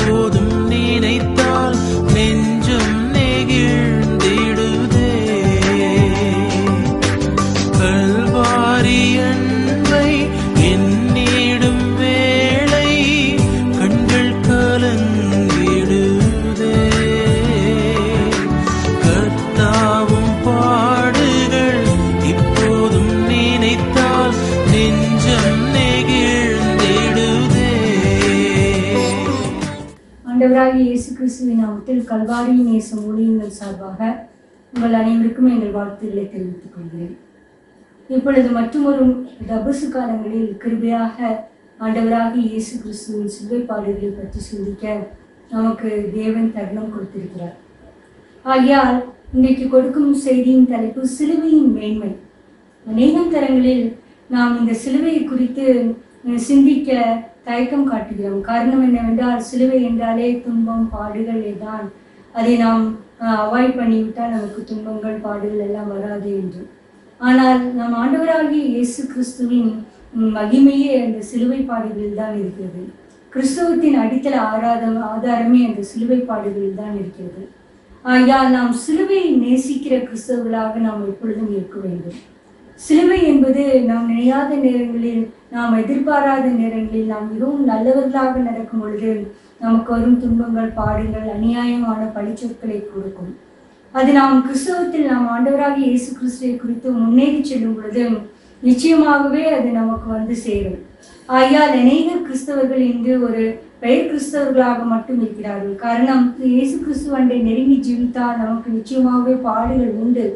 இப்போதும் நினைத்தால் நெஞ்சம் நெகிழ்ந்திடுதே. கல்வாரி அன்பை எண்ணிடும் வேளை கண்கள் கலங்கிடுதே. கர்த்தாவும் பாடுகள் இப்போதும் நினைத்தால் நெஞ்சம் நெகிழ்ந்திடுதே. ஆண்டவராகிய இயேசு கிறிஸ்துவின் நாமத்தில் கல்வாரி நேசம் ஊழியங்கள் சார்பாக உங்கள் அனைவருக்கும் எங்கள் வாழ்த்துக்களை தெரிவித்துக் கொள்கிறேன். இப்பொழுது மற்றொரு தபசு காலங்களில் கிருபையாக ஆண்டவராகிய இயேசு கிறிஸ்துவின் சிலுவை பாடுகளை பற்றி சிந்திக்க நமக்கு தேவன் தருணம் கொடுத்திருக்கிறார். ஆகையால் இன்றைக்கு கொடுக்கும் செய்தியின் தலைப்பு சிலுவையின் மேன்மை. அநேகம் தரங்களில் நாம் இந்த சிலுவையை குறித்து சிந்திக்க தயக்கம் காட்டுகிறோம். காரணம் என்னவென்றால் சிலுவை என்றாலே துன்பம் பாடுகள் தான். அதை நாம் அவாய்ட் பண்ணிவிட்டால் நமக்கு துன்பங்கள் பாடுகள் எல்லாம் வராது என்று. ஆனால் நம் ஆண்டவராகிய இயேசு கிறிஸ்துவின் மகிமையே அந்த சிலுவை பாடுகளில் தான் இருக்கிறது. கிறிஸ்துவத்தின் அடித்தள ஆதாரமே அந்த சிலுவை பாடுகளில் தான் இருக்கிறது. ஆகையால் நாம் சிலுவையை நேசிக்கிற கிறிஸ்தவர்களாக நாம் எப்பொழுதும் இருக்க வேண்டும். சிலுவை என்பது நாம் நினையாத நேரங்களில், நாம் எதிர்பாராத நேரங்களில், நாம் மிகவும் நல்லவர்களாக நடக்கும் பொழுது நமக்கு வரும் துன்பங்கள் பாடுகள் அநியாயமான பழிச்சொற்களை கொடுக்கும். அது நாம் கிறிஸ்தவத்தில் நாம் ஆண்டவராகிய இயேசு கிறிஸ்துவை குறித்து முன்னேறி செல்லும் பொழுது நிச்சயமாகவே அது நமக்கு வந்து சேரும். ஆகையால் அநேக கிறிஸ்தவர்கள் இன்று ஒரு பெயர் கிறிஸ்தவர்களாக மட்டும் இருக்கிறார்கள். காரணம், இயேசு கிறிஸ்துவ அண்டை நெருங்கி ஜீவித்தால் நமக்கு நிச்சயமாகவே பாடுகள் உண்டு.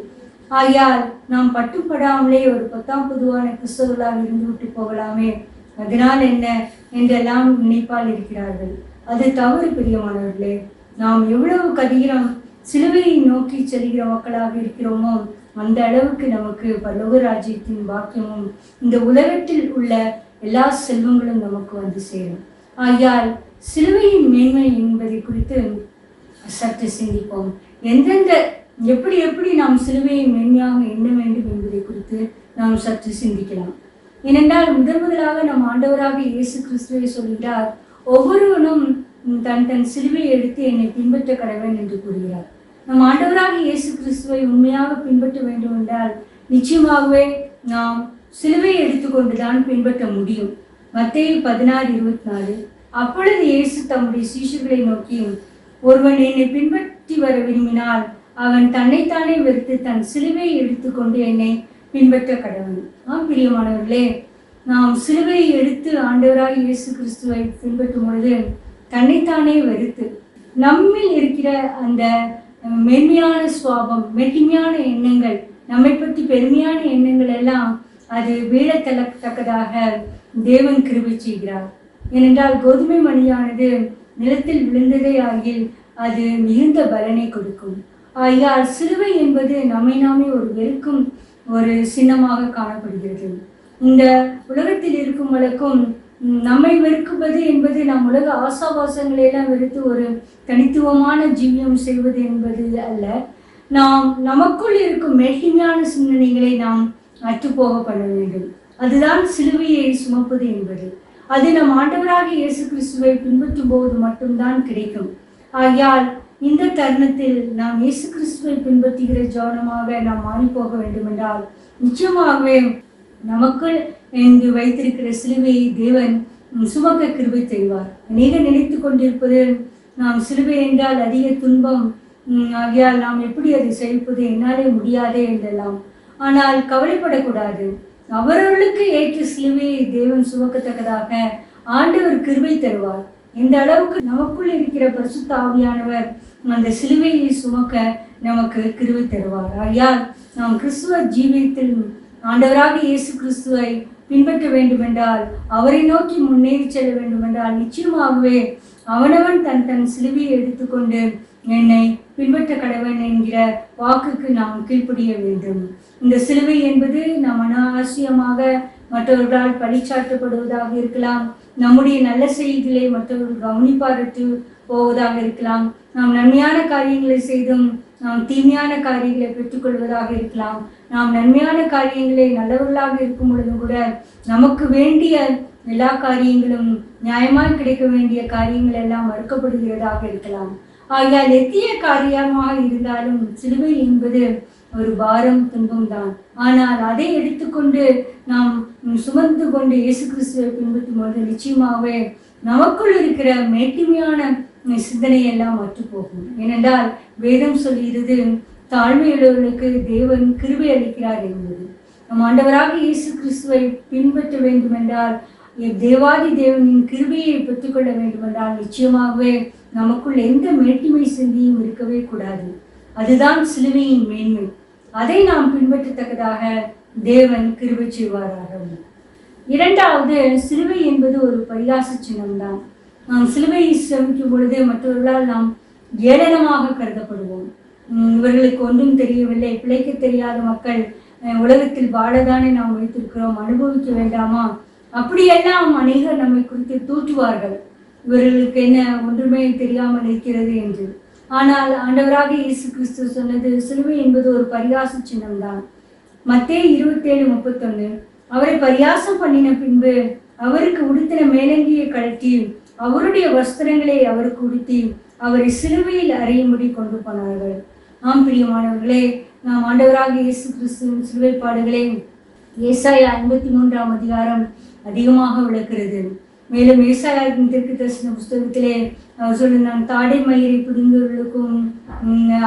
ஆகையால் நாம் பட்டுப்படாமலே ஒரு பத்தாம் பொதுவான கிறிஸ்தவர்களாக இருந்து விட்டு போகலாமே, அதனால் என்ன என்றெல்லாம் நினைப்பால் இருக்கிறார்கள். அது தவறு பிரியமானவர்களே. நாம் எவ்வளவு கதிரம் சிலுவையை நோக்கி செல்கிற மக்களாக இருக்கிறோமோ அந்த அளவுக்கு நமக்கு பரலோக ராஜ்யத்தின் பாக்கியமும் இந்த உலகத்தில் உள்ள எல்லா செல்வங்களும் நமக்கு வந்து சேரும். ஆகையால் சிலுவையின் மேன்மை என்பதை குறித்து சற்று சிந்திப்போம். எப்படி நாம் சிலுவையை மேன்மையாக எண்ண வேண்டும் என்பதை குறித்து நாம் சற்று சிந்திக்கலாம். ஏனென்றால் முதலாக நம் ஆண்டவராக இயேசு கிறிஸ்துவை சொல்கிறார், ஒவ்வொருவனும் தன் சிலுவையை எடுத்து என்னை பின்பற்ற கடவன் என்று கூறுகிறார். நம் ஆண்டவராக இயேசு கிறிஸ்துவை உண்மையாக பின்பற்ற வேண்டும் என்றால் நிச்சயமாகவே நாம் சிலுவையை எடுத்துக்கொண்டுதான் பின்பற்ற முடியும். மத்தேயு 16:24 அப்பொழுது இயேசு தம்முடைய சீஷர்களை நோக்கி, ஒருவன் என்னை பின்பற்றி வர விரும்பினால் அவன் தன்னைத்தானே வெறுத்து தன் சிலுவையை எடுத்துக்கொண்டு என்னை பின்பற்ற கடவன். பிரியமானவர்களே, நாம் சிலுவையை எடுத்து ஆண்டவராக இயேசு கிறிஸ்துவை பின்பற்றும் பொழுது தன்னைத்தானே வெறுத்து நம்மில் இருக்கிற அந்த மென்மையான சுவாபம், மென்மையான எண்ணங்கள், நம்மை பற்றி பெருமையான எண்ணங்கள் எல்லாம் அது வீழத்தக்கதாக தேவன் கிருபை செய்கிறார். ஏனென்றால் கோதுமை மணியானது நிலத்தில் விழுந்ததே ஆகில் அது மிகுந்த பலனை கொடுக்கும். ஆகையால் சிலுவை என்பது நம்மை நாமே ஒரு வெறுக்கும் ஒரு சின்னமாக காணப்படுகிறது. இந்த உலகத்தில் இருக்கும் வழக்கும் நம்மை வெறுக்குவது என்பது நம் உலக ஆசாபாசங்களை எல்லாம் வெறுத்து ஒரு தனித்துவமான ஜீவியம் செய்வது என்பது அல்ல. நாம் நமக்குள் இருக்கும் மேன்மையான சிந்தனைகளை நாம் அற்றுப்போக பண்ண வேண்டும். அதுதான் சிலுவையை சுமப்பது என்பது. அது நம் ஆண்டவராக இயேசு கிறிஸ்துவை பின்பற்றும் போது மட்டும்தான் கிடைக்கும். ஆகையால் இந்த தருணத்தில் நாம் இயேசு கிறிஸ்துவை பின்பற்றுகிற ஜானமாக நாம் மாறி போக வேண்டும் என்றால் நிச்சயமாகவே நமக்குள் இங்கு வைத்திருக்கிற சிலுவையை தேவன் சுமக்க கிருபை செய்வார். அநேகர் நினைத்து கொண்டிருப்பது நாம் சிலுவை என்றால் அதிக துன்பம், ஆகையால் நாம் எப்படி அதை செய்வது, என்னாலே முடியாதே என்றெல்லாம். ஆனால் கவலைப்படக்கூடாது. அவரவர்களுக்கு ஏற்ற சிலுவையை தேவன் சுமக்கத்தக்கதாக ஆண்டவர் கிருபை தருவார். இந்த அளவுக்கு நமக்குள் இருக்கிற பரிசுத்த ஆவியானவர் அந்த சிலுவையை சுமக்க நமக்கு கிருபை தருவார். ஆகையால் நாம் கிறிஸ்துவ ஜீவியத்தில் ஆண்டவராக இயேசு கிறிஸ்துவை பின்பற்ற வேண்டுமென்றால், அவரை நோக்கி முன்னேறி செல்ல வேண்டுமென்றால் நிச்சயமாகவே அவனவன் தன் சிலுவையை எடுத்துக்கொண்டு என்னை பின்பற்ற கடவன் என்கிற வாக்குக்கு நாம் கீழ்ப்படிய வேண்டும். இந்த சிலுவை என்பது நாம் அனாவசியமாக மற்றவர்களால் பழிச்சாட்டப்படுவதாக இருக்கலாம். நம்முடைய நல்ல செய்திகளை மற்றவர்கள் கவனிப்பாரற்று போவதாக இருக்கலாம். நாம் நன்மையான காரியங்களை செய்தும் நாம் தீமையான காரியங்களை பெற்றுக்கொள்வதாக இருக்கலாம். நாம் நன்மையான காரியங்களை நல்லவர்களாக இருக்கும் பொழுதும் கூட நமக்கு வேண்டிய எல்லா காரியங்களும் நியாயமாய் கிடைக்க வேண்டிய காரியங்கள் எல்லாம் மறுக்கப்படுகிறதாக இருக்கலாம். ஆகையால் எத்திய காரியமாக இருந்தாலும் சிலுவை என்பது ஒரு பாரம், துன்பம் தான். ஆனால் அதை எடுத்துக்கொண்டு நாம் சுமந்து கொண்டு இயேசு கிறிஸ்துவை பின்பற்றும் பொழுது நிச்சயமாகவே நமக்குள் இருக்கிற மேட்டிமையான சிந்தனை எல்லாம் மற்று போகும். ஏனென்றால் வேதம் சொல்கிறது, தாழ்மையுள்ளவர்களுக்கு தேவன் கிருபை அளிக்கிறார் என்பது. நம் ஆண்டவராக இயேசு கிறிஸ்துவை பின்பற்ற வேண்டும் என்றால், தேவாதி தேவனின் கிருபையை பெற்றுக்கொள்ள வேண்டும் என்றால் நிச்சயமாகவே நமக்குள் எந்த மேட்டிமை சிந்தியும் இருக்கவே கூடாது. அதுதான் சிலுவையின் மேன்மை. அதை நாம் பின்பற்றத்தக்கதாக தேவன் கிருபை செய்வாராக. இரண்டாவது, சிலுவை என்பது ஒரு பரிகாச சின்னம்தான். நாம் சிலுவையை சமைக்கும் பொழுது மற்றவர்களால் நாம் ஏளனமாக கருதப்படுவோம். இவர்களுக்கு ஒன்றும் தெரியவில்லை, பிழைக்க தெரியாத மக்கள் உலகத்தில் வாழதானே நாம் வைத்திருக்கிறோம், அனுபவிக்க வேண்டாமா, அப்படியெல்லாம் அநேகர் நம்மை குறித்து தூற்றுவார்கள். இவர்களுக்கு என்ன ஒன்றுமே தெரியாமல் இருக்கிறது என்று. ஆனால் ஆண்டவராக இயேசு கிறிஸ்து சொன்னது, சிலுவை என்பது ஒரு பரிகாச சின்னம்தான். மத்தேயு 27:31, அவரை பரியாசம் பண்ணின பின்பு அவருக்கு உடுத்தின மேலங்கியை கழற்றி அவருடைய வஸ்திரங்களை அவருக்கு உடுத்தி அவரை சிலுவையில் அறையும்படி கொண்டு போனார்கள். ஆம் பிரியமானவர்களே, நாம் ஆண்டவராக இயேசு கிறிஸ்துவின் சிலுவை பாடுகளை ஏசாயா 53ஆம் அதிகாரம் அதிகமாக விளக்குகிறது. மேலும் ஏசாயாவின் தீர்க்கதரிசன புஸ்தகத்திலே அவர் சொல்லி, நான் தாடை மயிரை பிடுங்குவர்களுக்கும்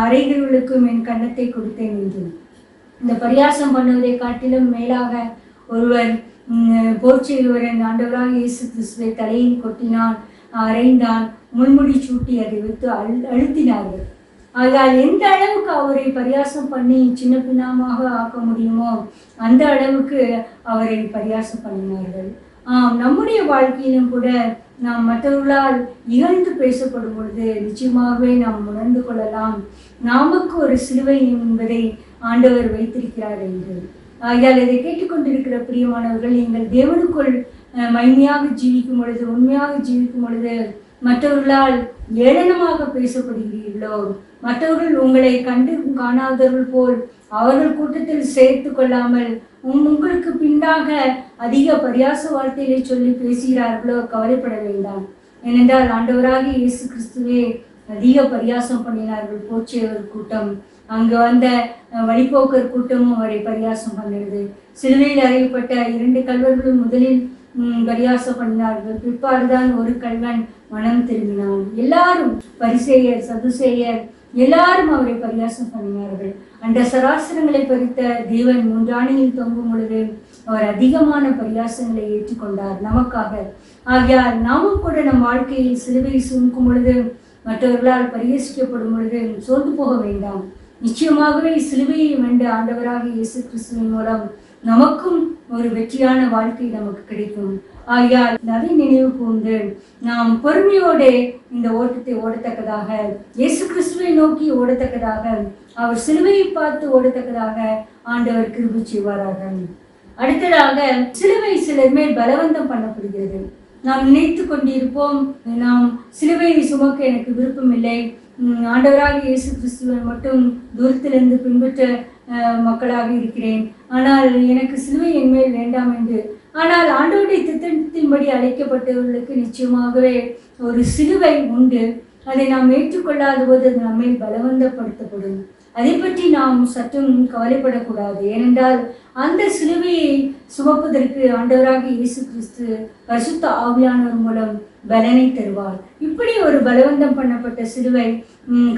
அறைகிறவர்களுக்கும் என் கன்னத்தை கொடுத்தேன் என்று. இந்த பரியாசம் பண்ணுவதை காட்டிலும் மேலாக ஒருவர் போர் செய்கிறவன் ஆண்டவராக இயேசு கிறிஸ்துவை தலையில் கொட்டினான், அறைந்தான், முள்முடி சூட்டி அதை வைத்து அழுத்தினார்கள். ஆகையால் எந்த அளவுக்கு அவரை பரியாசம் பண்ணி சின்ன பின்னமாக ஆக்க முடியுமோ அந்த அளவுக்கு அவரை பரியாசம் பண்ணினார்கள். நம்முடைய வாழ்க்கையிலும் கூட நாம் மற்றவர்களால் இகழ்ந்து பேசப்படும் பொழுது நிச்சயமாகவே நாம் உணர்ந்து கொள்ளலாம், நமக்கு ஒரு சிலுவை என்பதை ஆண்டவர் வைத்திருக்கிறார் என்று. ஆகையால் இதை கேட்டுக்கொண்டிருக்கிற பிரியமானவர்கள், நீங்கள் தேவனுக்குள் மகிமையாக ஜீவிக்கும் பொழுது, உண்மையாக ஜீவிக்கும் பொழுது மற்றவர்களால் ஏளனமாக பேசப்படுகிறீர்களோ, மற்றவர்கள் உங்களை கண்டு காணாதவர்கள் போல் அவர்கள் கூட்டத்தில் சேர்த்து கொள்ளாமல் உங்களுக்கு பின்னாக அதிக பரியாச வார்த்தைகளை சொல்லி பேசுகிறார்களோ, கவலைப்பட வேண்டாம். ஏனென்றால் ஆண்டவராக இயேசு கிறிஸ்துவே அதிக பரியாசம் பண்ணினார்கள். போச்சேவர் கூட்டம், அங்கு வந்த வழிபோக்கர் கூட்டமும் அவரை பரியாசம் பண்ணினது. சிலுவையில் அறையப்பட்ட 2 கல்வர்களும் முதலில் பரியாசம் பண்ணினார்கள். பிற்பாடுதான் ஒரு கல்வன் மனம் திரும்பினான். எல்லாரும், பரிசேயர், சதுசேயர், எல்லாரும் அவரை பரியாசம் பண்ணினார்கள். அந்த சராசரங்களை பறித்த தேவன் 3 ஆணையில் தொங்கும் பொழுது அவர் அதிகமான பரியாசங்களை ஏற்றுக்கொண்டார் நமக்காக. ஆகையால் நாமும் கூட நம் வாழ்க்கையில் சிலுவை சுமக்கும் பொழுது, மற்றவர்களால் பரிகசிக்கப்படும் பொழுது சோர்ந்து போக வேண்டாம். நிச்சயமாகவே சிலுவையை வென்ற ஆண்டவராக இயேசு கிறிஸ்துவின் மூலம் நமக்கும் ஒரு வெற்றியான வாழ்க்கை நமக்கு கிடைக்கும். ஆகையால் அதை நினைவு கூர்ந்து நாம் பொறுமையோடு இந்த ஓட்டத்தை ஓடத்தக்கதாக, இயேசு கிறிஸ்துவை நோக்கி ஓடத்தக்கதாக, அவர் சிலுவையை பார்த்து ஓடத்தக்கதாக ஆண்டவர் கிருபை செய்வாராக. அடுத்ததாக, சிலுவை சிலர் மேல் பலவந்தம் பண்ணப்படுகிறது. நாம் நினைத்து கொண்டிருப்போம், நாம் சிலுவையை சுமக்க எனக்கு விருப்பம் இல்லை, ஆண்டவராக இயேசு கிறிஸ்துவை மட்டும் தூரத்திலிருந்து பின்பற்ற மக்களாக இருக்கிறேன், ஆனால் எனக்கு சிலுவை என் மேல் வேண்டாம் என்று. ஆனால் ஆண்டவருடைய திட்டத்தின்படி அழைக்கப்பட்டவர்களுக்கு நிச்சயமாகவே ஒரு சிலுவை உண்டு. அதை நாம் ஏற்றுக்கொள்ளாத போது அது நம்மேல் பலவந்தப்படுத்தப்படும். அதை பற்றி நாம் சற்றும் கவலைப்படக்கூடாது. ஏனென்றால் அந்த சிலுவையை சுமப்பதற்கு ஆண்டவராக இயேசு கிறிஸ்து பரிசுத்த ஆவியானவர் மூலம் பலனை தருவார். இப்படி ஒரு பலவந்தம் பண்ணப்பட்ட சிலுவை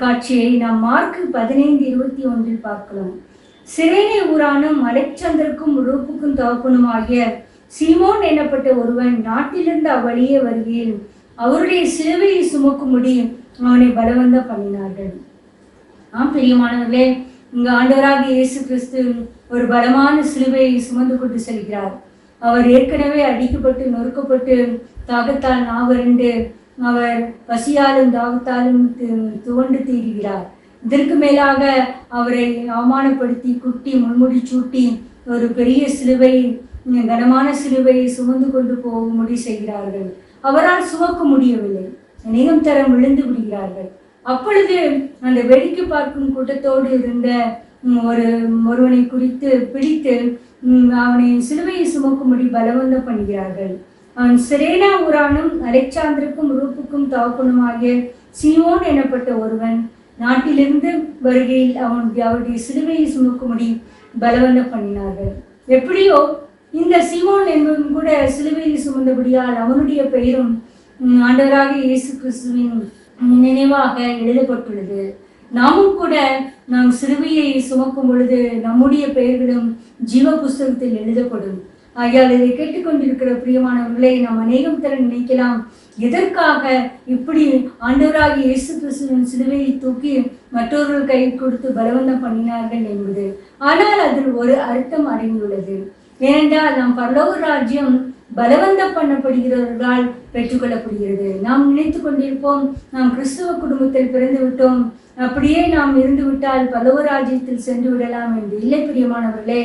காட்சியை நாம் மார்க் 15:21 பார்க்கலாம். சிரேனே ஊரானும் அலெக்சாந்தருக்கும் ரூப்புக்கும் தகப்பனும் ஆகிய சீமோன் எனப்பட்ட ஒருவன் நாட்டிலிருந்து அவ்வழியே வருகையில் அவருடைய சிலுவையை சுமக்கும்படி அவனை பலவந்தம் பண்ணினார்கள். பிரியமானவர்களே, இங்கு ஆண்டவராக இயேசு கிறிஸ்து ஒரு பலமான சிலுவையை சுமந்து கொண்டு செல்கிறார். அவர் ஏற்கனவே அடிக்கப்பட்டு நொறுக்கப்பட்டு தாகத்தால் நாவரண்டு அவர் பசியாலும் தாகத்தாலும் துவண்டு தீருகிறார். இதற்கு மேலாக அவரை அவமானப்படுத்தி குட்டி முன்முடி சூட்டி ஒரு பெரிய சிலுவை, கனமான சிலுவையை சுமந்து கொண்டு போகும்படி செய்கிறார்கள். அவரால் சுமக்க முடியவில்லை, அநேகம் தரம் விழுந்து விடுகிறார்கள். அப்பொழுது அந்த வேடிக்கை பார்க்கும் கூட்டத்தோடு இருந்த ஒருவனை குறித்து பிடித்து அவனை சிலுவையை சுமக்கும்படி பலவந்தம் பண்ணுகிறார்கள். அவன் சிரேனா ஊரானும் அலெக்சாந்தருக்கும் ரூப்புக்கும் தகப்பனுமாகிய சீமோன் எனப்பட்ட ஒருவன் நாட்டிலிருந்து வருகையில் அவருடைய சிலுவையை சுமக்கும்படி பலவந்தம் பண்ணினார்கள். எப்படியோ இந்த சீமோன் என்பவன் கூட சிலுவையை சுமந்தபடியால் அவனுடைய பெயரும் ஆண்டவராக இயேசு கிறிஸ்துவின் நினைவாக எழுதப்பட்டுள்ளது. நாமும் கூட நாம் சிலுவையை சுமக்கும் பொழுது நம்முடைய பெயர்களும் ஜீவ புஸ்தகத்தில் எழுதப்படும். ஆகையால் இதை கேட்டுக்கொண்டிருக்கிற பிரியமானவர்களை நாம் அநேகம் தர நினைக்கலாம், எதற்காக இப்படி ஆண்டவராகிய இயேசு கிறிஸ்துவின் சிலுவையை தூக்கி மற்றவர்கள் கை கொடுத்து பலவந்தம் பண்ணினார்கள் என்பது. ஆனால் அதில் ஒரு அர்த்தம் அடங்கியுள்ளது. ஏனென்றால் நாம் பரலோக ராஜ்யம் பலவந்தம் பண்ணப்படுகிறவர்களால் பெற்றுக்கொள்ளப்படுகிறது. நாம் நினைத்து கொண்டிருப்போம், நாம் கிறிஸ்துவ குடும்பத்தில் பிறந்து விட்டோம், அப்படியே நாம் இருந்து விட்டால் பரலோக ராஜ்யத்தில் சென்று விடலாம் என்று. இல்லை பிரியமானவர்களே,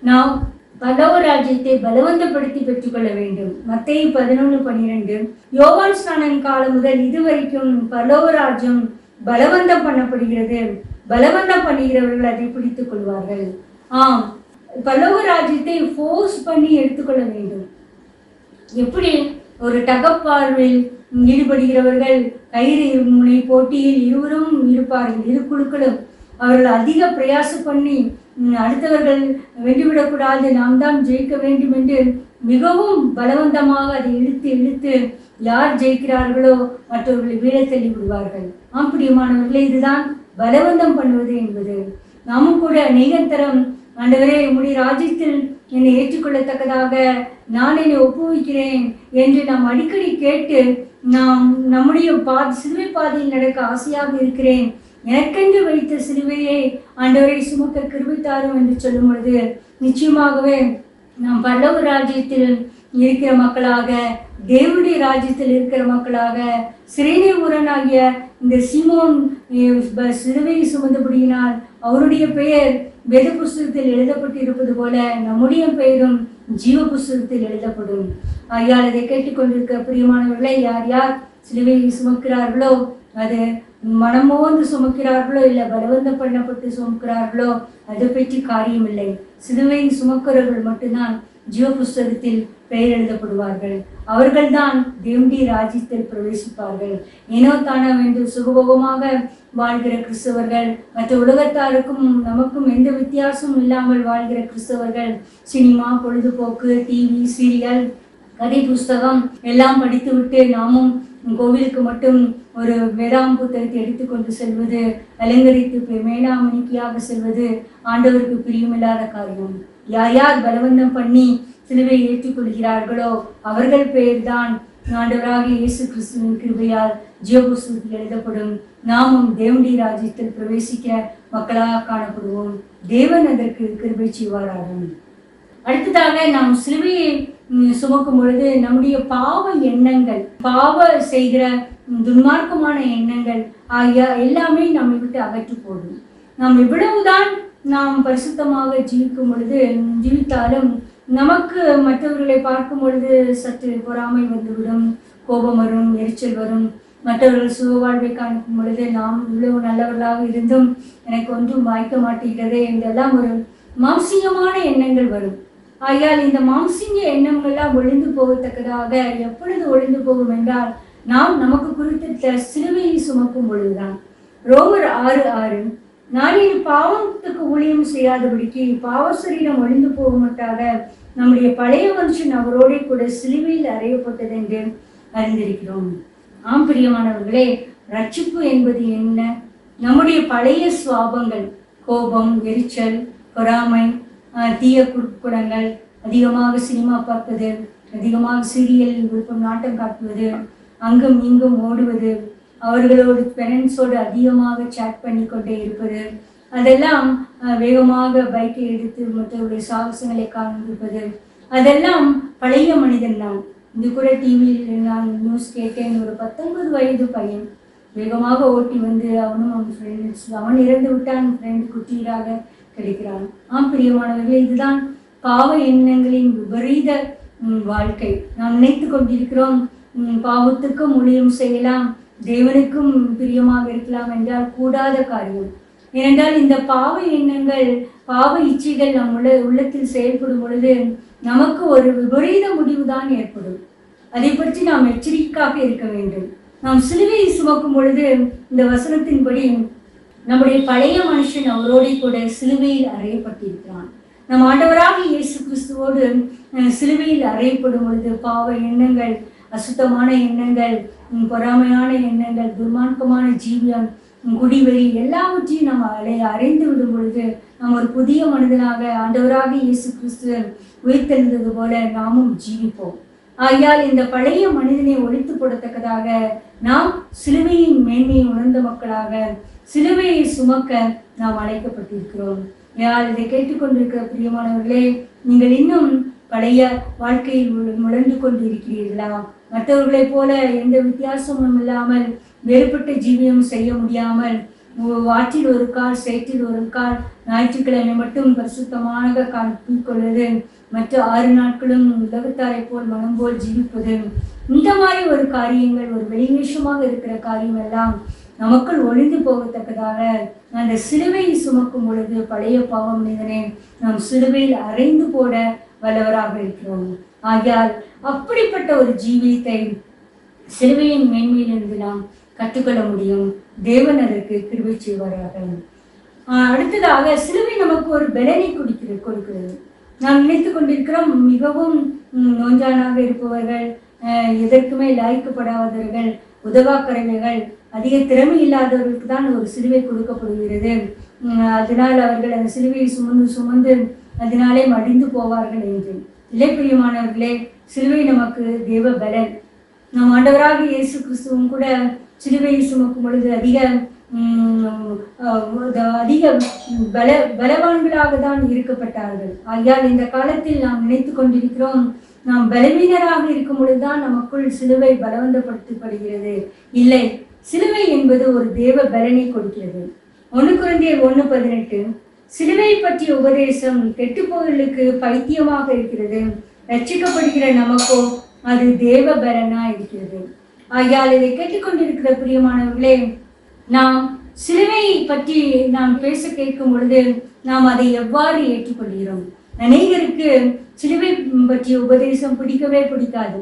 நாம் பரலோக ராஜ்யத்தை பலவந்தப்படுத்தி பெற்றுக்கொள்ள வேண்டும். மத்தேயு 11:12 யோவான் ஸ்நானன் காலம் முதல் இதுவரைக்கும் பரலோக ராஜ்யம் பலவந்தம் பண்ணப்படுகிறது. பலவந்தம் பண்ணுகிறவர்கள் அதை பிடித்துக் கொள்வார்கள். பரலோக ராஜ்யத்தை ஃபோர்ஸ் பண்ணி எடுத்துக்கொள்ள வேண்டும். எப்படி ஒரு டகப்பார்வில் ஈடுபடுகிறவர்கள் கயிறு முனை போட்டியில் இருவரும் இருப்பார்கள், இரு குழுக்களும். அவர்கள் அதிக பிரயாசம் பண்ணி அடுத்தவர்கள் வென்றுவிடக்கூடாது, நாம் தான் ஜெயிக்க வேண்டும் என்று மிகவும் பலவந்தமாக அதை இழுத்து இழுத்து யார் ஜெயிக்கிறார்களோ மற்றவர்களை வீழ தள்ளி விடுவார்கள். பிரியமானவர்களே, இதுதான் பலவந்தம் பண்ணுவது என்பது. நாமும் கூட அநேகத்தரம் ஆண்டவரே உம்முடைய ராஜ்யத்தில் என்னை ஏற்றுக்கொள்ளத்தக்கதாக நான் என்னை ஒப்புவிக்கிறேன் என்று நாம் அடிக்கடி கேட்டு, நாம் நம்முடைய சிலுவை பாதையில் நடக்க ஆசையாக இருக்கிறேன், எனக்கென்று வைத்த சிலுவையை ஆண்டவரை சுமக்க கிருபை தாரும் என்று சொல்லும் பொழுது நிச்சயமாகவே நாம் பரலோக ராஜ்யத்தில் இருக்கிற மக்களாக, தேவனுடைய ராஜ்யத்தில் இருக்கிற மக்களாக, சிரேனே ஊரனாகிய இந்த சீமோன் சிலுவையை சுமந்தபடியினால் அவருடைய பெயர் வேத புஸ்தகத்தில் எழுதப்பட்டு இருப்பது போல நம்முடைய பெயரும் ஜீவ புஸ்தகத்தில் எழுதப்படும். ஆகையால் அதை கேட்டுக்கொண்டிருக்க பிரியமானவர்களை, யார் யார் சிலுவையை சுமக்கிறார்களோ, அது மனமோந்து சுமக்கிறார்களோ இல்லை பலவந்தம் பண்ணப்பட்டு சுமக்கிறார்களோ, அதை பற்றி காரியமில்லை. சிலுவையை சுமக்கிறவர்கள் மட்டும்தான் ஜீவ புஸ்தகத்தில் பெயர் எழுதப்படுவார்கள். அவர்கள்தான் தேவனுடைய ராஜ்யத்தில் பிரவேசிப்பார்கள். ஏனோ தானோ என்று சுகபோகமாக வாழ்கிற கிறிஸ்தவர்கள், மற்ற உலகத்தாருக்கும் நமக்கும் எந்த வித்தியாசமும் இல்லாமல் வாழ்கிற கிறிஸ்தவர்கள், சினிமா, பொழுதுபோக்கு, டிவி, சீரியல், கதை புஸ்தகம் எல்லாம் படித்துவிட்டு நாமும் கோவிலுக்கு மட்டும் ஒரு வேதாம் புத்தகத்தை எடுத்துக்கொண்டு செல்வது, அலங்கரித்து மேலாமணிக்கையாக செல்வது ஆண்டவருக்கு பிரியமில்லாத காரியம். யார் யார் பலவந்தம் பண்ணி சிலுவை ஏற்றுக்கொள்கிறார்களோ அவர்கள் பெயர்தான் ஆண்டவராக இயேசு கிறிஸ்துவின் கிருபையால் ஜீவ புஸ்தகத்தில் எழுதப்படும். நாமும் தேவனுடைய ராஜ்யத்தில் பிரவேசிக்க மக்களாக காணப்படுவோம். தேவன் அதற்கு கிருபை செய்வாராக. அடுத்ததாக நாம் சிலுவையை சுமக்கும் பொழுது நம்முடைய பாவ எண்ணங்கள், பாவ செய்கிற துன்மார்க்கமான எண்ணங்கள் ஆகிய எல்லாமே நம்மை விட்டு அகற்று போடும். நாம் எவ்வளவுதான் நாம் பரிசுத்தமாக ஜீவித்தாலும் நமக்கு மற்றவர்களை பார்க்கும் பொழுது சற்று பொறாமை வந்துவிடும், கோபம் வரும், எரிச்சல் வரும். மற்றவர்கள் சுக வாழ்வை காண்பிக்கும் பொழுது நாம் இவ்வளவு நல்லவர்களாக இருந்தும் எனக்கு ஒன்றும் வாய்க்க மாட்டேங்கிறதே என்றெல்லாம் ஒரு மாம்சீகமான எண்ணங்கள் வரும். ஆகையால் இந்த மாம்சீக எண்ணங்கள்லாம் ஒழிந்து போகத்தக்கதாக எப்பொழுது ஒழிந்து போகும் என்றால் நாம் நமக்கு குறித்த சிலுவையை சுமக்கும் பொழுதுதான். ரோமர் 6:6 நான் இனி பாவத்துக்கு ஊழியம் செய்யாதபடிக்கு பாவ சரீரம் ஒழிந்து போகுமட்டாக நம்முடைய பழைய மனுஷன் அவரோட கூட சிலுவையில் அறையப்பட்டது என்று அறிந்திருக்கிறோம். பிரியமானவர்களே, ரட்சிப்பு என்பது என்ன? நம்முடைய பழைய சுவாபங்கள், கோபம், எரிச்சல், பொறாமை, தீய குணங்கள், அதிகமாக சினிமா பார்ப்பது, அதிகமாக சீரியலில் விருப்பம், நாட்டம் காட்டுவது, அங்கும் இங்கும் ஓடுவது, அவர்களோடு பேரண்ட்ஸோடு அதிகமாக சேட் பண்ணி கொண்டே இருப்பது, அதெல்லாம் வேகமாக பைக்கை எடுத்து மற்றவருடைய சாகசங்களை காண்பிப்பது, அதெல்லாம் பழைய மனிதன் தான். இது கூட டிவியில் நான் நியூஸ் கேட்டேன். ஒரு 19 வயது பையன் வேகமாக ஓட்டி வந்து அவனும் அவன் ஃப்ரெண்ட்ஸ், அவன் இறந்து விட்டான், ஃப்ரெண்டு குட்டியராக கிடைக்கிறான். பிரியமானவர்களே, இதுதான் பாவ எண்ணங்களின் விபரீத வாழ்க்கை. நாம் நினைத்து கொண்டிருக்கிறோம் பாவத்துக்கும் ஊழியம் செய்யலாம், தேவனுக்கும் பிரியமாக இருக்கலாம் என்றால் கூடாத காரியம். ஏனென்றால் இந்த பாவ எண்ணங்கள், பாவ இச்சைகள் நம் உள்ளத்தில் செயல்படும் பொழுது நமக்கு ஒரு விபரீத முடிவு தான் ஏற்படும். அதை பற்றி நாம் எச்சரிக்கையாக இருக்க வேண்டும். நாம் சிலுவையை சுமக்கும் பொழுது இந்த வசனத்தின்படி நம்முடைய பழைய மனுஷன் அவரோடு கூட சிலுவையில் அறையப்பட்டிருக்கிறான். நம் ஆண்டவராக இயேசு கிறிஸ்துவோடு சிலுவையில் அறையப்படும் பொழுது பாவ எண்ணங்கள், அசுத்தமான எண்ணங்கள், பொறாமையான எண்ணங்கள், துர்மார்க்கமான ஜீவியம், குடிவெறி எல்லாவற்றையும் நாம் அறைந்து விடும் பொழுது நாம் ஒரு புதிய மனிதனாக ஆண்டவராக இயேசு கிறிஸ்து உயிர்த்தெழுந்தது போல நாமும் ஜீவிப்போம். ஆகையால் இந்த பழைய மனிதனை ஒழித்து போடத்தக்கதாக நாம் சிலுவையின் மேன்மையை உணர்ந்த மக்களாக சிலுவையை சுமக்க நாம் அழைக்கப்பட்டிருக்கிறோம். யார் இதை கேட்டுக்கொண்டிருக்கிற பிரியமானவர்களே, நீங்கள் இன்னும் பழைய வாழ்க்கையில் முழந்து கொண்டு இருக்கிறீர்களா? மற்றவர்களைப் போல எந்த வித்தியாசமும் இல்லாமல் வேறுபட்ட ஜீவியம் செய்ய முடியாமல் வாற்றில் ஒரு கால் சேற்றில் ஒரு கால் ஞாயிற்றுக்கிழமை மட்டும் பரிசுத்தமாக காட்டிக்கொள்வது, மற்ற 6 நாட்களும் உலகத்தாரை போல் மனம் போல் ஜீவிப்பது, இந்த மாதிரி ஒரு காரியங்கள், ஒரு வெளிவேஷமாக இருக்கிற காரியம் எல்லாம் நமக்குள் ஒளிந்து போகத்தக்கதாக அந்த சிலுவையை சுமக்கும் பொழுது பழைய பாவ மனிதனை நாம் சிலுவையில் அறைந்து போட வல்லவராக இருக்கிறோம். ஆகையால் அப்படிப்பட்ட ஒரு ஜீவியத்தை சிலுவையின் மேன்மையிலிருந்து நாம் கற்றுக்கொள்ள முடியும். தேவன் அதற்கு கிருபை செய்வாராக. அடுத்ததாக சிலுவை நமக்கு ஒரு பலனை கொடுக்கிறது. நாம் நினைத்து கொண்டிருக்கிறோம், மிகவும் நோஞ்சானாக இருப்பவர்கள், எதற்குமே லாய்க்கப்படாதவர்கள், உதவாக்கரவைகள், அதிக திறமை இல்லாதவர்களுக்கு தான் ஒரு சிலுவை கொடுக்கப்படுகிறது. அதனால் அவர்கள் அந்த சிலுவையை சுமந்து அதனாலே மடிந்து போவார்கள் என்று. இல்லை பிரியமானவர்களே, சிலுவை நமக்கு தேவ பலன். நம் ஆண்டவராக இயேசு கிறிஸ்துவும் கூட சிலுவையை சுமக்கும் பொழுது அதிக பலவான்களாக தான் இருக்கப்பட்டார்கள். ஆகையால் இந்த காலத்தில் நாம் நினைத்து கொண்டிருக்கிறோம், நாம் பலவீனராக இருக்கும் பொழுதுதான் நமக்குள் சிலுவை பலவந்தப்படுத்தப்படுகிறது. இல்லை, சிலுவை என்பது ஒரு தேவ பலனை கொடுக்கிறது. 1 கொரிந்தியர் 1:18 சிலுவை பற்றிய உபதேசம் கெட்டுப்போர்களுக்கு பைத்தியமாக இருக்கிறது, ரட்சிக்கப்படுகிற நமக்கோ அது தேவ பலனா இருக்கிறது. ஆகையால் இதை கேட்டுக்கொண்டிருக்கிற பிரியமானவர்களே, நாம் சிலுவையை பற்றி நாம் பேச கேட்கும் பொழுது நாம் அதை எவ்வாறு ஏற்றுக்கொள்கிறோம்? அநேகருக்கு சிலுவை பற்றிய உபதேசம் பிடிக்கவே பிடிக்காது.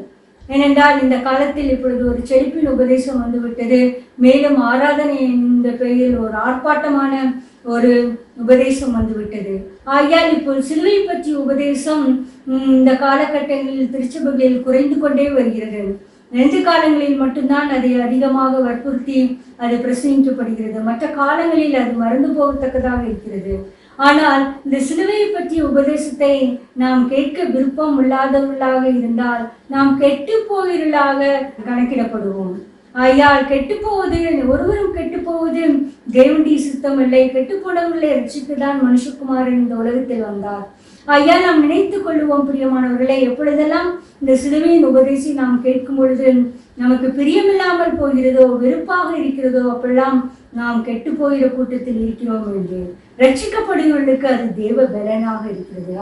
ஏனென்றால் இந்த காலத்தில் இப்பொழுது ஒரு செழிப்பின் உபதேசம் வந்துவிட்டது. மேலும் ஆராதனை என்ற பெயரில் ஒரு ஆர்ப்பாட்டமான ஒரு உபதேசம் வந்துவிட்டது. ஆகையால் இப்போ சிலுவை பற்றிய உபதேசம் இந்த காலகட்டங்களில் திருச்சபைகளில் குறைந்து கொண்டே வருகிறது. 2 காலங்களில் மட்டும்தான் அதை அதிகமாக வற்புறுத்தி அது பிரசங்கிக்கப்படுகிறது. மற்ற காலங்களில் அது மறந்து போகத்தக்கதாக இருக்கிறது. ஆனால் இந்த சிலுவையை பற்றிய உபதேசத்தை நாம் கேட்க விருப்பம் இல்லாதவர்களாக இருந்தால் நாம் கெட்டு போவீர்களாக கணக்கிடப்படுவோம். ஆகையால் கெட்டு போவது, ஒருவரும் கெட்டு போவது தேவனுடைய சித்தம் இல்லை. கெட்டு போனவர்களை ரட்சிக்கத்தான் மனுஷகுமாரன் இந்த உலகத்தில் வந்தார். ஆகையால் நாம் நினைத்துக் கொள்ளுவோம் பிரியமானவர்களை, எப்பொழுதெல்லாம் இந்த சிலுவையின் உபதேசம் நாம் கேட்கும் பொழுது நமக்கு பிரியமில்லாமல் போகிறதோ, வெறுப்பாக இருக்கிறதோ, அப்பெல்லாம் நாம் கெட்டு போகிற கூட்டத்தில் இருக்கிறோம் என்று. ரட்சிக்கப்படுவதற்கு அது தேவ பலனாக இருக்கிறது.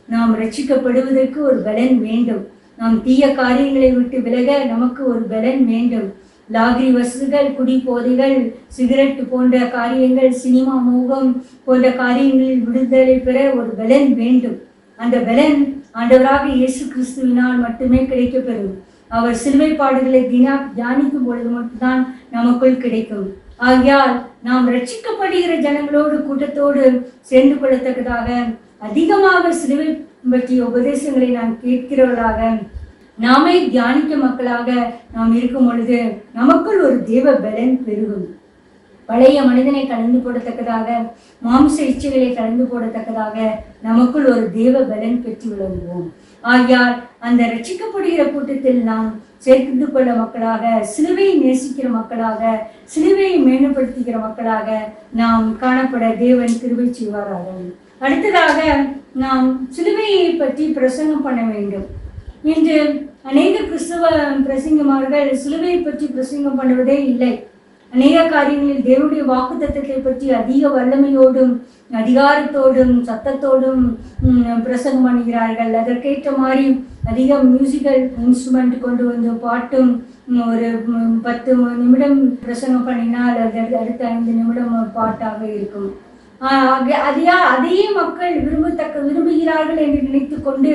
நாம் ரட்சிக்கப்படுவதற்கு ஒரு பலன் வேண்டும். நாம் தீய காரியங்களை விட்டு விலக நமக்கு ஒரு பலன் வேண்டும். லாகிரி வசுகள், குடி போதைகள், சிகரெட் போன்ற காரியங்கள், சினிமா மோகம் போன்ற காரியங்களில் விடுதலை பெற ஒரு பலன் வேண்டும். அந்த பலன் ஆண்டவராக இயேசு கிறிஸ்துவினால் மட்டுமே கிடைக்கப்பெறும். அவர் சிலுவை பாடுகளை தியானிக்கும் பொழுது மட்டும்தான் நமக்குள் கிடைக்கும். ஆகையால் நாம் ரட்சிக்கப்படுகிற ஜனங்களோடு கூட்டத்தோடு சேர்ந்து கொள்ளத்தக்கதாக அதிகமாக சிலுவை பற்றிய உபதேசங்களை நாம் கேட்கிறவர்களாக, நாமே தியானிக்க மக்களாக நாம் இருக்கும் பொழுது நமக்குள் ஒரு தேவ பலன் பெருகும். பழைய மனிதனை கலந்து போடத்தக்கதாக, மாம்ச இச்சைகளை கலந்து போடத்தக்கதாக நமக்குள் ஒரு தேவ பலன் பெற்று விளங்குவோம். ஆகையால் அந்த ரட்சிக்கப்படுகிற கூட்டத்தில் நாம் சேர்த்து கொள்ள மக்களாக, சிலுவையை நேசிக்கிற மக்களாக, சிலுவையை மேம்படுத்துகிற மக்களாக நாம் காணப்பட தேவன் கிருபை செய்வாராக. அடுத்ததாக நாம் சிலுவையை பற்றி பிரசங்கம் பண்ண வேண்டும். இன்று அநேக கிறிஸ்தவ பிரசங்கமார்கள் சிலுவையை பற்றி பிரசங்கம் பண்ணுவதே இல்லை. அநேக காரியங்களில் தேவனுடைய வாக்குத்தத்தத்தை பற்றி அதிக வல்லமையோடும் அதிகாரத்தோடும் சத்தத்தோடும் பிரசங்கம் பண்ணுகிறார்கள். அதற்கேற்ற மாதிரி அதிக மியூசிக்கல் இன்ஸ்ட்ருமெண்ட் கொண்டு வந்து பாட்டும், ஒரு 10 நிமிடம் பிரசங்கம் பண்ணினால் அது அடுத்த 5 நிமிடம் ஒரு பாட்டாக இருக்கும். அதையே மக்கள் விரும்புகிறார்கள் என்று நினைத்து கொண்டு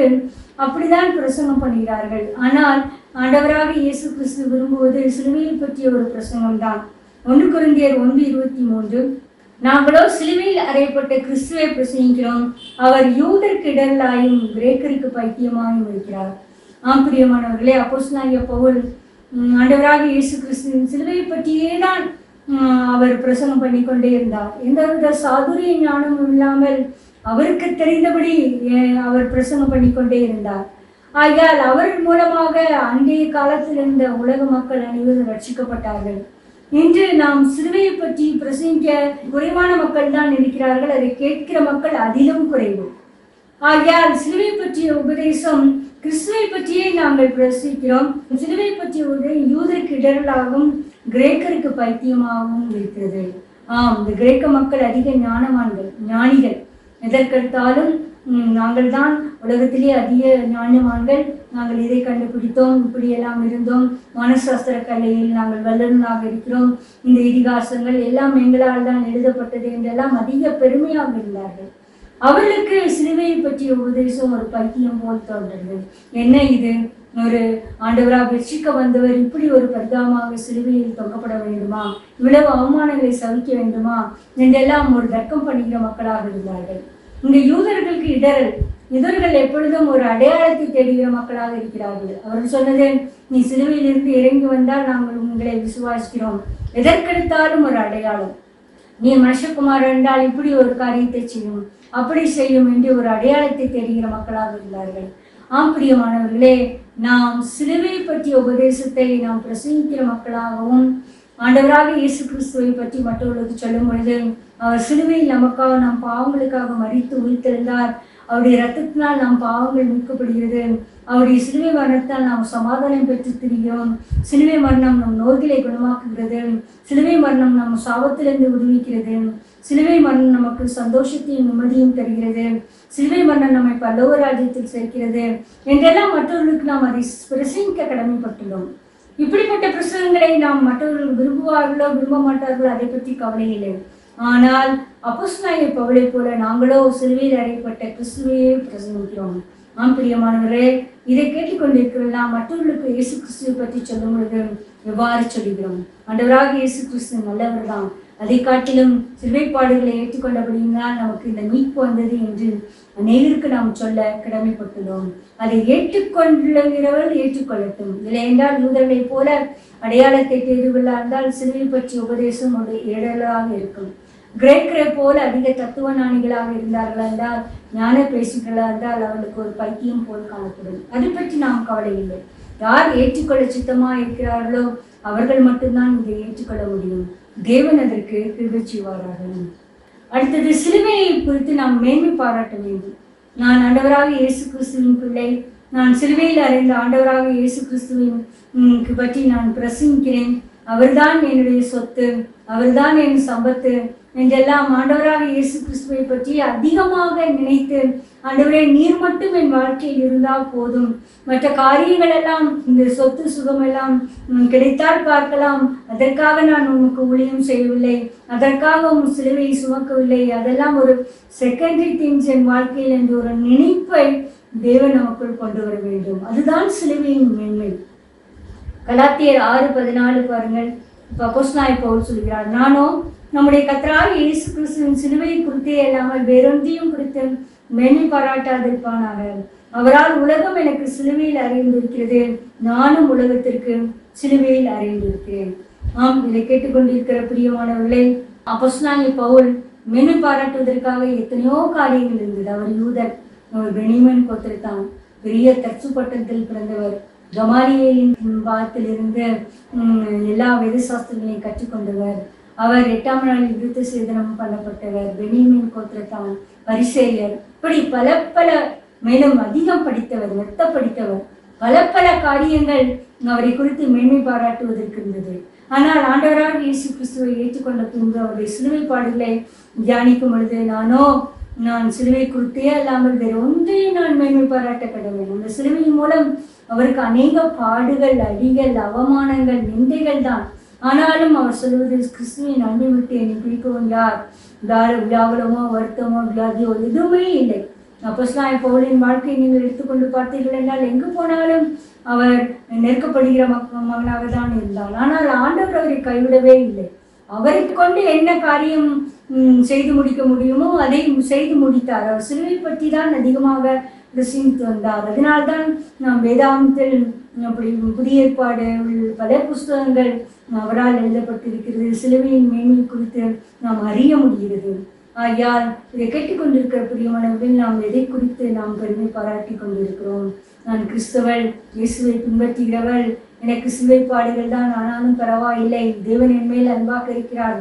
அப்படிதான் பிரசங்கம் பண்ணுகிறார்கள். ஆனால் ஆண்டவராக இயேசு கிறிஸ்து விரும்புவது சிலுவையை பற்றிய ஒரு பிரசங்கம் தான். 1 கொரிந்தியர் 1:23, நாங்களோ சிலுவையில் அறையப்பட்ட கிறிஸ்துவை பிரசங்கிக்கிறோம், அவர் யூதருக்கு இடரலாயும் கிரேக்கருக்கு பைத்தியமாயும் இருக்கிறார். பிரியமானவர்களே, அப்போஸ்தலனாகிய பவுல் ஆண்டவராக இயேசு கிறிஸ்துவின் சிலுவையை பற்றியே தான் அவர் பிரசங்கம் பண்ணிக்கொண்டே இருந்தார். எந்தவித சாதுரிய ஞானமும் இல்லாமல் அவருக்கு தெரிந்தபடி அவர் பிரசங்கம் பண்ணிக்கொண்டே இருந்தார். ஆகையால் அவர் மூலமாக அன்றைய காலத்தில் இருந்த உலக மக்கள் அனைவரும் ரட்சிக்கப்பட்டார்கள். இன்று நாம் சிலுவையை பற்றி பிரசங்கிக்க குறைவான மக்கள் தான் இருக்கிறார்கள். அதை கேட்கிற மக்கள் அதிலும் குறைவு. ஆகையால் சிலுவை பற்றிய உபதேசம், கிறிஸ்துவை பற்றியே நாங்கள் பிரசிக்கிறோம். சிலுவை பற்றிய உபதேசம் யூதருக்கு இடரலாகவும் கிரேக்கருக்கு பைத்தியமாகவும் இருக்கிறது. இந்த கிரேக்க மக்கள் அதிக ஞானவான்கள், ஞானிகள். எதற்கெடுத்தாலும் நாங்கள் தான் உலகத்திலே அதிக ஞானவான்கள், நாங்கள் இதை கண்டுபிடித்தோம், இப்படியெல்லாம் இருந்தோம், மனசாஸ்திர கலையில் நாங்கள் வல்லுநராக இருக்கிறோம், இந்த இதிகாசங்கள் எல்லாம் எங்களால் தான் எழுதப்பட்டது என்றெல்லாம் அதிக பெருமையாக இருந்தார்கள். அவர்களுக்கு சிலுவையை பற்றிய உபதேசம் ஒரு பைத்தியம் போல் தோன்றது. என்ன இது, ஒரு ஆண்டவராக ரட்சிக்க வந்தவர் இப்படி ஒரு பரிதாபமாக சிலுவையில் தொங்கப்பட வேண்டுமா, இவ்வளவு அவமானங்களை சகிக்க வேண்டுமா என்றெல்லாம் ஒரு தர்க்கம் பண்ணுகிற மக்களாக இருந்தார்கள். இங்க யூதர்களுக்கு இடரல், யூதர்கள் எப்பொழுதும் ஒரு அடையாளத்தை தேடுகிற மக்களாக இருக்கிறார்கள். அவர்கள் சொன்னது, நீ சிலுவையிலிருந்து இறங்கி வந்தால் நாங்கள் உங்களை விசுவாசிக்கிறோம், எதற்கெடுத்தாலும் ஒரு அடையாளம், நீ மனுஷகுமாரன் என்றால் இப்படி ஒரு காரியத்தை செய்யும், அப்படி செய்யும் என்று ஒரு அடையாளத்தை தேடுகிற மக்களாக இருந்தார்கள். பிரியமானவர்களே, நாம் சிலுவை பற்றிய உபதேசத்தை நாம் பிரசங்கிக்கிற மக்களாகவும் ஆண்டவராக இயேசு கிறிஸ்துவை பற்றி மற்றவர்களுக்கு சொல்லும் பொழுது, அவர் சிலுவையில் நமக்காக, நம் பாவங்களுக்காக மரித்து உயிர்த்தெழுந்தார், அவருடைய இரத்தத்தினால் நாம் பாவங்கள் மீட்கப்படுகிறது, அவருடைய சிலுவை மரணத்தால் நாம் சமாதானம் பெற்று திரிகிறோம், சிலுவை மரணம் நம் நோய்களை குணமாக்குகிறது, சிலுவை மரணம் நம் சாபத்திலிருந்து விடுவிக்கிறது, சிலுவை மரணம் நமக்கு சந்தோஷத்தையும் நிம்மதியும் தருகிறது, சிலுவை மரணம் நம்மை பல்லவ ராஜ்யத்தில் சேர்க்கிறது என்றெல்லாம் மற்றவர்களுக்கு நாம் அதை பிரசங்கிக்க கடமைப்பட்டுள்ளோம். இப்படிப்பட்ட பிரசங்கங்களை நாம் மற்றவர்கள் விரும்புவார்களோ விரும்ப மாட்டார்களோ அதை பற்றி கவலை இல்லை. ஆனால் அப்போஸ்தலனாகிய பவுலை போல நாங்களோ சிலுவையில் அறையப்பட்ட கிறிஸ்துவையே பிரசங்கிக்கிறோம். பிரியமானவர்களே, இதை கேட்டுக்கொண்டிருக்கிற நாம் மற்றவர்களுக்கு இயேசு கிறிஸ்துவை பற்றி சொல்லும் பொழுது எவ்வாறு சொல்லுகிறோம்? ஆண்டவராக இயேசு கிறிஸ்து நல்லவர் தான், அதை காட்டிலும் சிலுவைப்பாடுகளை ஏற்றுக்கொண்டபடியினால் நமக்கு இந்த மீட்பு வந்தது என்று அநேகருக்கு நாம் சொல்ல கடமைப்பட்டுள்ளோம். அதை ஏற்றுக்கொள்ளுகிறவர்கள் ஏற்றுக்கொள்ளட்டும். இல்லை என்றால் யூதர்களை போல அடையாளத்தை தேடுவதால் சிலுவை பற்றிய உபதேசம் ஒரு இடலாக இருக்கும். கிரேக்கரை போல அதிக தத்துவ ஞானிகளாக இருந்தார்கள் என்றால், ஞான பேசுகளா இருந்தால் அவர்களுக்கு ஒரு பைத்தியம் போல் காணப்படும். அதை பற்றி நாம் கவலை இல்லை. யார் ஏற்றுக்கொள்ள சித்தமாக இருக்கிறார்களோ அவர்கள் மட்டும்தான் இதை ஏற்றுக்கொள்ள முடியும். தேவன் அதற்கு கிருபை செய்வாராக. அடுத்தது, சிலுவையை குறித்து நாம் மேன்மை பாராட்ட வேண்டும். நான் ஆண்டவராக இயேசு கிறிஸ்துவின் பிள்ளை, நான் சிலுவையில் அறைந்த ஆண்டவராக இயேசு கிறிஸ்துவின் பற்றி நான் பிரசங்கிக்கிறேன், அவர்தான் என்னுடைய சொத்து, அவர்தான் என் சம்பத்து என்றெல்லாம் ஆண்டவராக இயேசு கிறிஸ்துவை பற்றி அதிகமாக நினைத்து, ஆண்டவரே நீர் மட்டும் என் வாழ்க்கையில் இருந்தால் போதும், மற்ற காரியங்கள் எல்லாம், இந்த சொத்து சுகம் எல்லாம் கிடைத்தால் பார்க்கலாம், அதற்காக நான் உனக்கு ஊழியம் செய்யவில்லை, அதற்காக உன் சிலுவையை சுமக்கவில்லை, அதெல்லாம் ஒரு செகண்டரி திங்ஸ் என் வாழ்க்கையில் என்ற ஒரு நினைப்பை தேவன் நமக்குள் கொண்டு வர வேண்டும். அதுதான் சிலுவையின் மேன்மை. கலாத்தியர் 6:14 பாருங்கள். அப்போஸ்தலனாகிய பவுல் சொல்கிறார், நானோ நம்முடைய கர்த்தராகிய இயேசு கிறிஸ்துவின் சிலுவையை குறித்தே இல்லாமல் வேறொன்றையும் குறித்து மேன்மை பாராட்டாதிருப்பானாக. அவரால் உலகம் எனக்கு சிலுவையில் அறைந்திருக்கிறது, நானும் உலகத்திற்கு சிலுவையில் அறைந்திருக்கிறேன். இதை கேட்டுக்கொண்டிருக்கிற பிரியமானவர்களே, அப்போஸ்தலனாகிய பவுல் மேன்மை பாராட்டுவதற்காக எத்தனையோ காரியங்கள் இருந்தது. அவர் யூதர், அவர் பெனியமின் கோத்திரத்தான், பெரிய தர்சு பட்டணத்தில் பிறந்தவர், கமாலியேலின் பாகத்திலிருந்து எல்லா வேத சாஸ்திரங்களையும் கற்றுக்கொண்டவர், அவர் 8ஆம் நாளில் விருத்த சேதனம் பண்ணப்பட்டவர், பெனியமின் கோத்திரத்தான், பரிசேயர், இப்படி பல பல, மேலும் அதிகம் படித்தவர், மெத்த படித்தவர், பல பல காரியங்கள் அவரை குறித்து மேன்மை பாராட்டுவதற்கு இருந்தது. ஆனால் ஆண்டவராக இயேசு கிறிஸ்துவை ஏற்றுக்கொண்ட பின்பு அவருடைய சிலுவை பாடுகளை தியானிக்கும் பொழுது, நான் சிலுவை குறித்தே அல்லாமல் வேறு ஒன்றையும் நான் மேன்மை பாராட்ட கடமை. அந்த சிலுவையின் மூலம் அவருக்கு அநேக பாடுகள், அடிகள், அவமானங்கள், நிந்தைகள் தான். ஆனாலும் அவர் சொல்வது, கிறிஸ்துவின் அன்பை விட்டு என்னை பிரிக்கவும் யார்? வியாகுலமோ வருத்தமோ வியாதியோ எதுவுமே இல்லை. அப்போஸ்தலனாகிய பவுலின் வாழ்க்கையை நீங்கள் எடுத்துக்கொண்டு பார்த்தீர்கள் என்றால், எங்கு போனாலும் அவர் நெருக்கப்படுகிற மகனாக தான் இருந்தார். ஆனால் ஆண்டவர் அவரை கைவிடவே இல்லை. அவரை கொண்டு என்ன காரியம் செய்து முடிக்க முடியுமோ அதை செய்து முடித்தார். அவர் சிலுவை பற்றி தான் அதிகமாக பிரசங்கித்து வந்தார். அதனால்தான் நாம் வேதாந்தத்தில் அப்படி புதிய ஏற்பாடு பல புஸ்தகங்கள் அவரால் எழுதப்பட்டிருக்கிறது. சிலுவையின் மேன்மை குறித்து நாம் அறிய முடிகிறது. ஆகையால் இதை கேட்டுக்கொண்டிருக்கிற பிரியமானவர்கள், நாம் எதை குறித்து நாம் பெருமை பாராட்டி கொண்டிருக்கிறோம்? நான் கிறிஸ்தவள், இயேசுவை பின்பற்றுகிறவள், எனக்கு சிலுவை பாடுகள் தான், ஆனாலும் பரவாயில்லை, தேவன் என் மேல் அன்பாக இருக்கிறார்,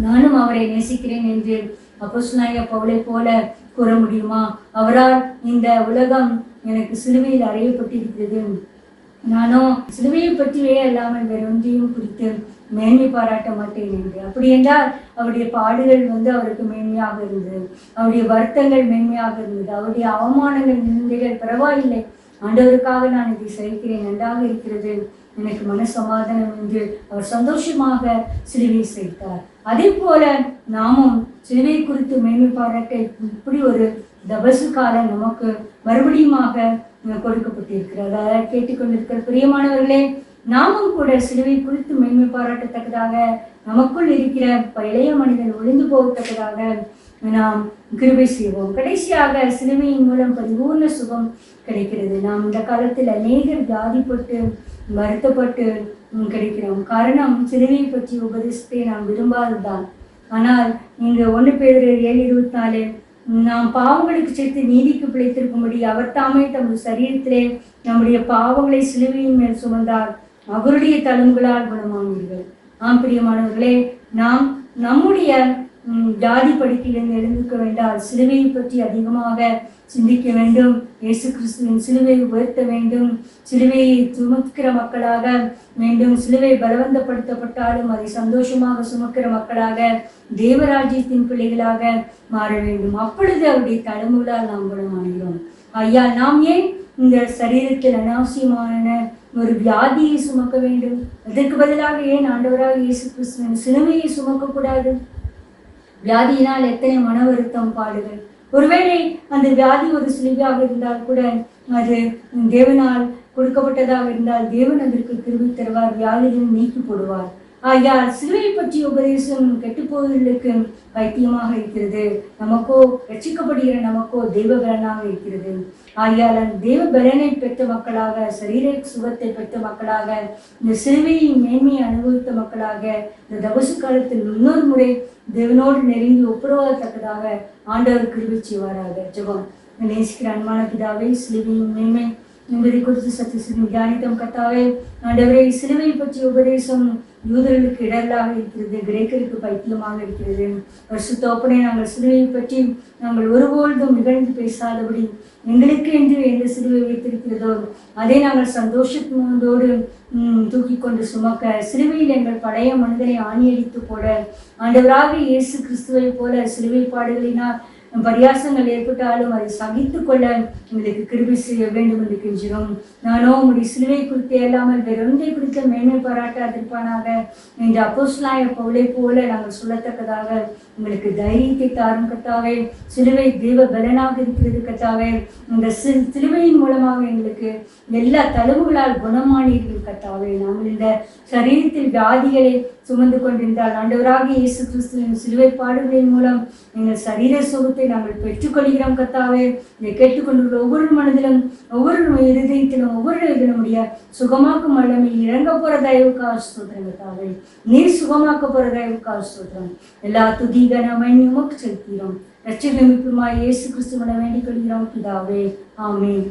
நானும் அவரை நேசிக்கிறேன் என்று அப்போஸ்தலனாகிய பவுலை போல கூற முடியுமா? அவரால் இந்த உலகம் எனக்கு சிலுவையில் அறையப்பட்டிருக்கிறது, நானோ சிலுவையை பற்றியே அல்லாமல் வேற ஒன்றையும் குறித்து மேன்மை பாராட்ட மாட்டேன் என்று. அப்படி என்றால் அவருடைய பாடுகள் அவருக்கு மேன்மையாக இருந்தது, அவருடைய வருத்தங்கள் மேன்மையாக இருந்தது, அவருடைய அவமானங்கள் நிந்தைகள் பரவாயில்லை, ஆண்டவருக்காக நான் இதை சகிக்கிறேன், நன்றாக இருக்கிறது, எனக்கு மன சமாதானம் என்று அவர் சந்தோஷமாக சிலுவை செய்தார். அதே போல நாமும் சிலுவை குறித்து மேன்மை பாராட்ட இப்படி ஒரு தபசு காலம் நமக்கு மறுபடியுமாக கொடுக்கப்பட்டிருக்கிறது. அதை கேட்டுக்கொண்டிருக்கிற பிரியமானவர்களே, நாமும் கூட சிலுவை குறித்து மேன்மை பாராட்டத்தக்கதாக, நமக்குள் இருக்கிற பழைய மனிதன் ஒளிந்து போகத்தக்கதாக நாம் கிருபை செய்வோம். கடைசியாக சிலுவையின் மூலம் பரிபூர்ண சுகம் கிடைக்கிறது. நாம் இந்த காலத்தில் அநேகர் வியாதிப்பட்டு வருத்தப்பட்டு கிடைக்கிறோம். காரணம், சிலுவையை பற்றி உபதேசத்தை நாம் விரும்பாததுதான். ஆனால் இங்கு 1 Péதுரு 7:24, நாம் பாவங்களுக்கு சேர்த்து நீதிக்கு பிழைத்திருக்கும்படி அவர் தாமே தமது சரீரத்திலே நம்முடைய பாவங்களை சிலுவையின் மேல் சுமந்தார், அவருடைய தழும்புகளால் குணமானீர்கள். ஆம் பிரியமானவர்களே, நாம் நம்முடைய ஜாதி படுக்கையிலிருந்து எழுந்திருக்க வேண்டாம். சிலுவையை பற்றி அதிகமாக சிந்திக்க வேண்டும். இயேசு கிறிஸ்துவின் சிலுவையை உயர்த்த வேண்டும். சிலுவையை சுமக்கிற மக்களாக வேண்டும். சிலுவை பலவந்தப்படுத்தப்பட்டாலும் அதை சந்தோஷமாக சுமக்கிற மக்களாக, தேவராஜ்யத்தின் பிள்ளைகளாக மாற வேண்டும். அப்பொழுது அவருடைய தழும்புகளால் நாம் குணமாகிறோம். ஐயா, நாம் ஏன் இந்த சரீரத்தில் அனாவசியமான ஒரு வியாதியை சுமக்க வேண்டும்? அதற்கு பதிலாக ஏன் ஆண்டவராக இயேசு கிறிஸ்துவின் சிலுவையை சுமக்கக்கூடாது? வியாதியினால் எத்தனை மன வருத்தம், பாடுகள். ஒருவேளை அந்த வியாதி ஒரு சிலுவையாக இருந்தால் கூட, அது தேவனால் கொடுக்கப்பட்டதாக இருந்தால் தேவன் அதற்கு கிருபை தருவார், வியாதியும் நீக்கி போடுவார். ஆகையால் சிலுவையை பற்றிய உபதேசம் கெட்டுப்போவர்களுக்கு வைத்தியமாக இருக்கிறது, நமக்கோ ரட்சிக்கப்படுகிற நமக்கோ தெய்வ பலனாக இருக்கிறது. ஆகையால் அந்த தெய்வ பலனை பெற்ற மக்களாக, சரீர சுகத்தை பெற்ற மக்களாக, இந்த சிலுவையின் மேன்மையை அனுபவித்த மக்களாக, இந்த தபசு காலத்தில் இன்னொரு முறை தேவனோடு நெருங்கி ஒப்புரவாகத்தக்கதாக ஆண்டவர் கிருபை செய்வாராக. ஜெபம். நேசிக்கிற அன்பான பிதாவே, சிலுவையின் மேன்மை என்பதை குறித்து சற்று சிறு தியானித்தம். கர்த்தாவே, ஆண்டவரே, சிலுவை பற்றிய உபதேசம் யூதர்களுக்கு இடரலாக இருக்கிறது, கிரேக்கருக்கு பைத்தியமாக இருக்கிறது. பரிசுத்தோப்பனே, நாங்கள் சிலுவையை பற்றி நாங்கள் ஒருபொழுதும் நிகழ்ந்து பேசாதபடி எங்களுக்கு என்று எந்த சிலுவை வைத்திருக்கிறதோ அதை நாங்கள் சந்தோஷத்தோடு தூக்கி கொண்டு சுமக்க, சிலுவையில் எங்கள் பழைய மனிதனை ஆணியடித்து போட, ஆண்டவராக இயேசு கிறிஸ்துவை போல சிலுவை பாடுகளினால் பரியாசங்கள் ஏற்பட்டாலும் அதை சகித்து கொள்ள எங்களுக்கு கிருபை செய்ய வேண்டும் என்று கெஞ்சினோம். நானோ உம்முடைய சிலுவை குறித்து இல்லாமல் வேறொன்றை குறித்த மேன்மை பாராட்டாதிருப்பானாக என்று அப்போஸ்தலனாகிய பவுலை போல நாங்கள் சொல்லத்தக்கதாக உங்களுக்கு தைரியத்தை தாரும் கர்த்தாவே. சிலுவை தெய்வ பலனாக இருக்கிறது கர்த்தாவே. இந்த சிலுவையின் மூலமாக எங்களுக்கு எல்லா தழும்புகளால் குணமானீர்கள் கர்த்தாவே. நாங்கள் இந்த சரீரத்தில் வியாதிகளை சுமந்து கொண்டிருந்தால் ஆண்டவராக இயேசு கிறிஸ்துவின் சிலுவை பாடுகளின் மூலம் எங்கள் சரீர சுகத்தை நாங்கள் பெற்றுக்கொள்கிறோம் கர்த்தாவே. இதை கேட்டுக்கொண்டுள்ள ஒவ்வொரு மனதிலும், ஒவ்வொரு இருதயத்திலும், ஒவ்வொரு இதனுடைய சுகமாக்கும் வல்லமையில் இறங்க போற தயவுக்காக ஸ்தோத்திரம் கர்த்தாவே. நீர் சுகமாக்க போற தயவுக்காக ஸ்தோத்திரம். எல்லா துதி கனமை உமக்கு செலுத்துகிறோம். இரட்சகர் மீட்புமாய் இயேசு கிறிஸ்துவிடம் வேண்டிக் கொள்கிறோம் பிதாவே. ஆமென்.